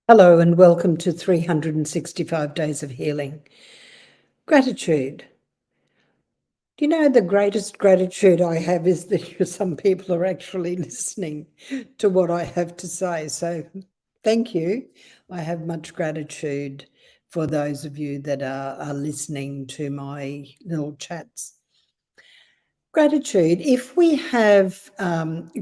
Hello and welcome to 365 Days of Healing. Gratitude. Do you know the greatest gratitude I have is that some people are actually listening to what I have to say. So thank you. I have much gratitude for those of you that are listening to my little chats. Gratitude. If we have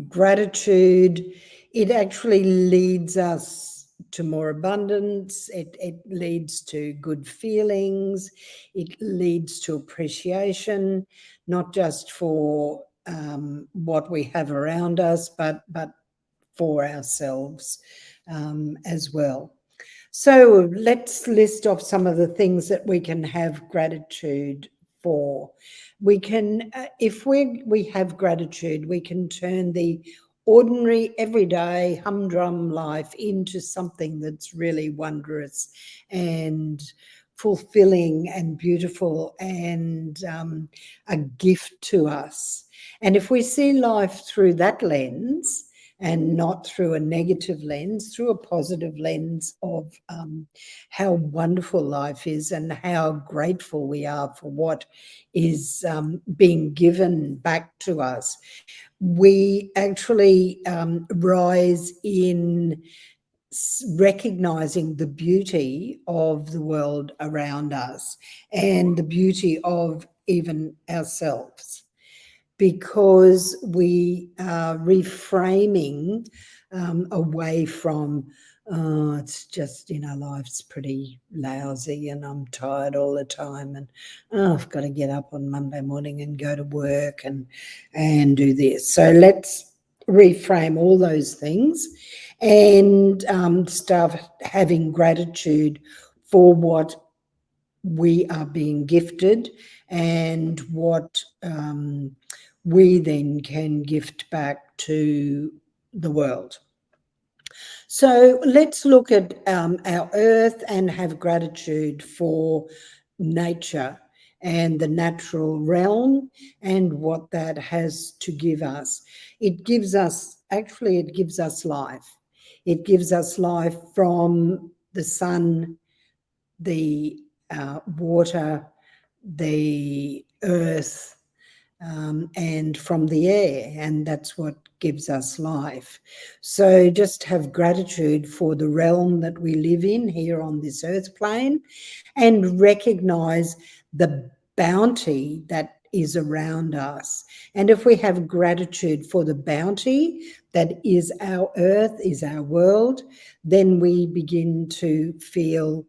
gratitude, it actually leads us to more abundance. It leads to good feelings. It leads to appreciation, not just for what we have around us, but for ourselves as well. So let's list off some of the things that we can have gratitude for. We can, if we have gratitude, we can turn the ordinary, everyday, humdrum life into something that's really wondrous and fulfilling and beautiful and a gift to us. And if we see life through that lens, and not through a negative lens, through a positive lens of how wonderful life is and how grateful we are for what is being given back to us. We actually rise in recognizing the beauty of the world around us and the beauty of even ourselves, because we are reframing away from, oh, it's just, life's pretty lousy and I'm tired all the time and I've got to get up on Monday morning and go to work and do this. So let's reframe all those things and start having gratitude for what we are being gifted and what we then can gift back to the world. So let's look at our earth and have gratitude for nature and the natural realm and what that has to give us. It gives us life. It gives us life from the sun, the water, the earth, and from the air, and that's what gives us life. So just have gratitude for the realm that we live in here on this earth plane and recognize the bounty that is around us. And if we have gratitude for the bounty that is our earth, is our world, then we begin to feel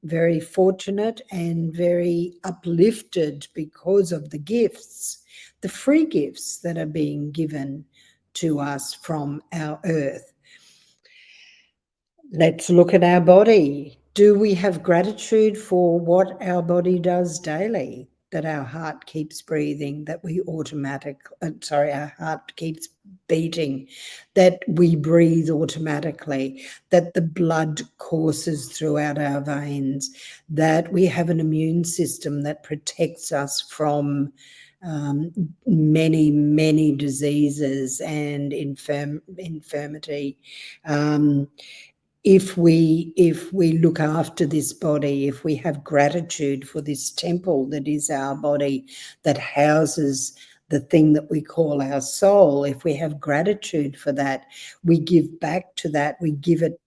very fortunate and very uplifted because of the gifts, the free gifts that are being given to us from our earth. Let's look at our body. Do we have gratitude for what our body does daily? That our heart keeps breathing, that our heart keeps beating, that we breathe automatically, that the blood courses throughout our veins, that we have an immune system that protects us from many, many diseases and infirmity. If we look after this body, if we have gratitude for this temple that is our body, that houses the thing that we call our soul, if we have gratitude for that, we give back to that. We give it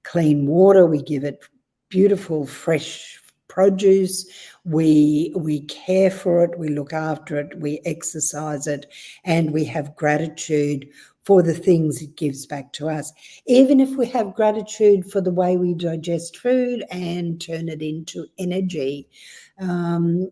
clean water, we give it beautiful fresh produce, we care for it, we look after it, we exercise it, and we have gratitude for the things it gives back to us. Even if we have gratitude for the way we digest food and turn it into energy,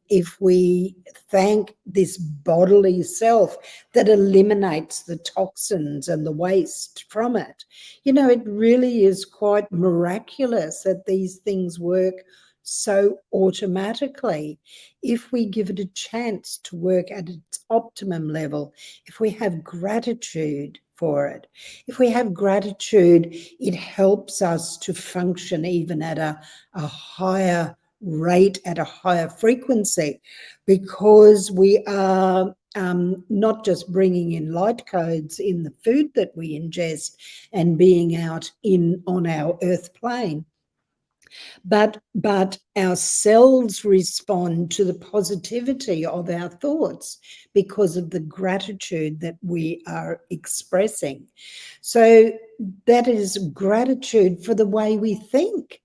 if we thank this bodily self that eliminates the toxins and the waste from it, it really is quite miraculous that these things work so automatically. If we give it a chance to work at its optimum level, if we have gratitude for it, if we have gratitude, it helps us to function even at a higher rate at a higher frequency, because we are not just bringing in light codes in the food that we ingest and being out on our earth plane, but our cells respond to the positivity of our thoughts because of the gratitude that we are expressing. So that is gratitude for the way we think,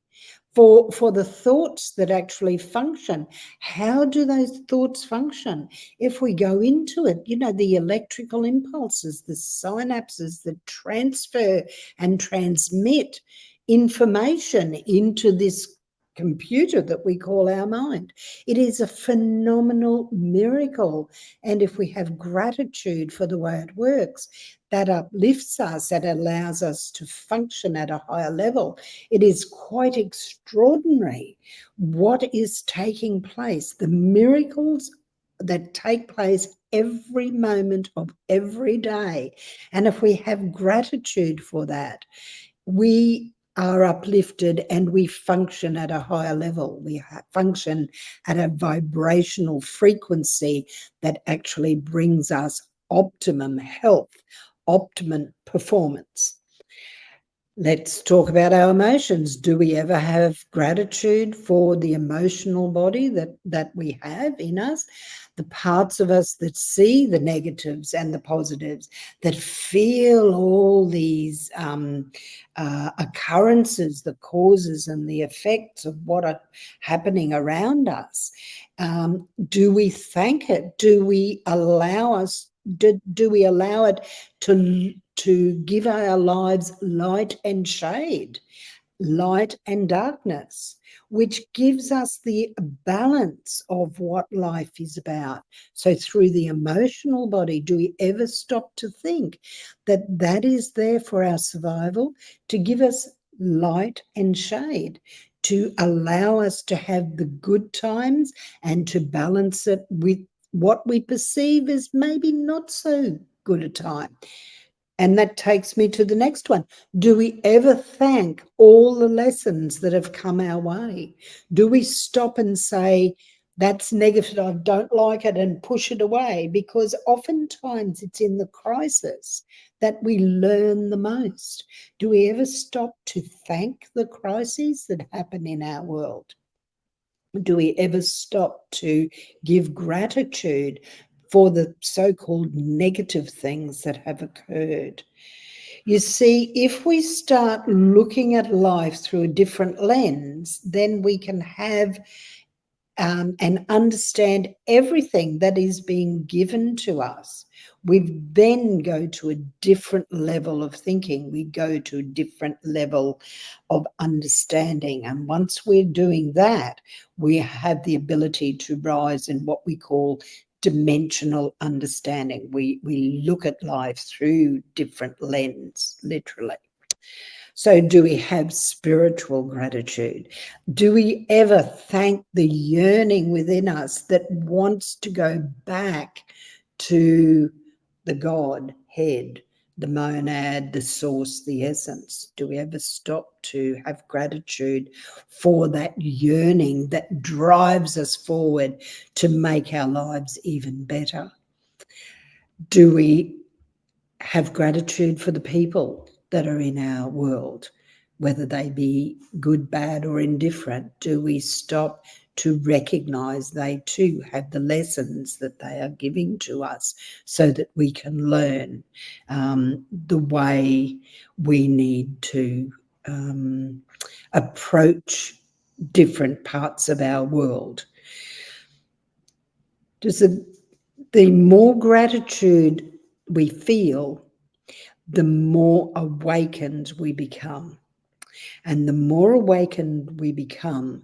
for the thoughts that actually function. How do those thoughts function? If we go into it, the electrical impulses, the synapses that transfer and transmit information into this computer that we call our mind. It is a phenomenal miracle. And if we have gratitude for the way it works, that uplifts us, that allows us to function at a higher level. It is quite extraordinary what is taking place, the miracles that take place every moment of every day. And if we have gratitude for that, we are uplifted and we function at a higher level. We function at a vibrational frequency that actually brings us optimum health, optimum performance. Let's talk about our emotions. Do we ever have gratitude for the emotional body that we have in us? The parts of us that see the negatives and the positives, that feel all these occurrences, the causes and the effects of what are happening around us. Do we thank it? Do we allow it to give our lives light and shade, light and darkness, which gives us the balance of what life is about? So through the emotional body, do we ever stop to think that that is there for our survival, to give us light and shade, to allow us to have the good times and to balance it with what we perceive as maybe not so good a time? And that takes me to the next one. Do we ever thank all the lessons that have come our way? Do we stop and say, that's negative, I don't like it, and push it away? Because oftentimes it's in the crisis that we learn the most. Do we ever stop to thank the crises that happen in our world? Do we ever stop to give gratitude for the so-called negative things that have occurred? You see, if we start looking at life through a different lens, then we can have and understand everything that is being given to us. We then go to a different level of thinking. We go to a different level of understanding. And once we're doing that, we have the ability to rise in what we call dimensional understanding. We look at life through different lens, literally. So do we have spiritual gratitude? Do we ever thank the yearning within us that wants to go back to the God head, the monad, the source, the essence? Do we ever stop to have gratitude for that yearning that drives us forward to make our lives even better? Do we have gratitude for the people that are in our world, whether they be good, bad, or indifferent? Do we stop to recognize they too have the lessons that they are giving to us so that we can learn the way we need to approach different parts of our world? The more gratitude we feel, the more awakened we become. And the more awakened we become,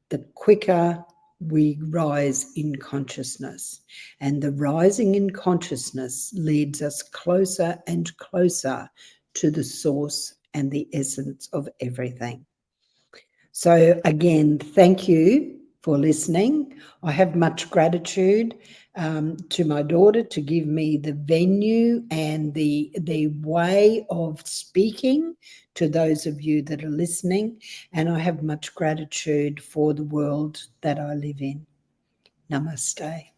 the quicker we rise in consciousness. And the rising in consciousness leads us closer and closer to the source and the essence of everything. So again, thank you for listening. I have much gratitude to my daughter to give me the venue and the way of speaking to those of you that are listening. And I have much gratitude for the world that I live in. Namaste.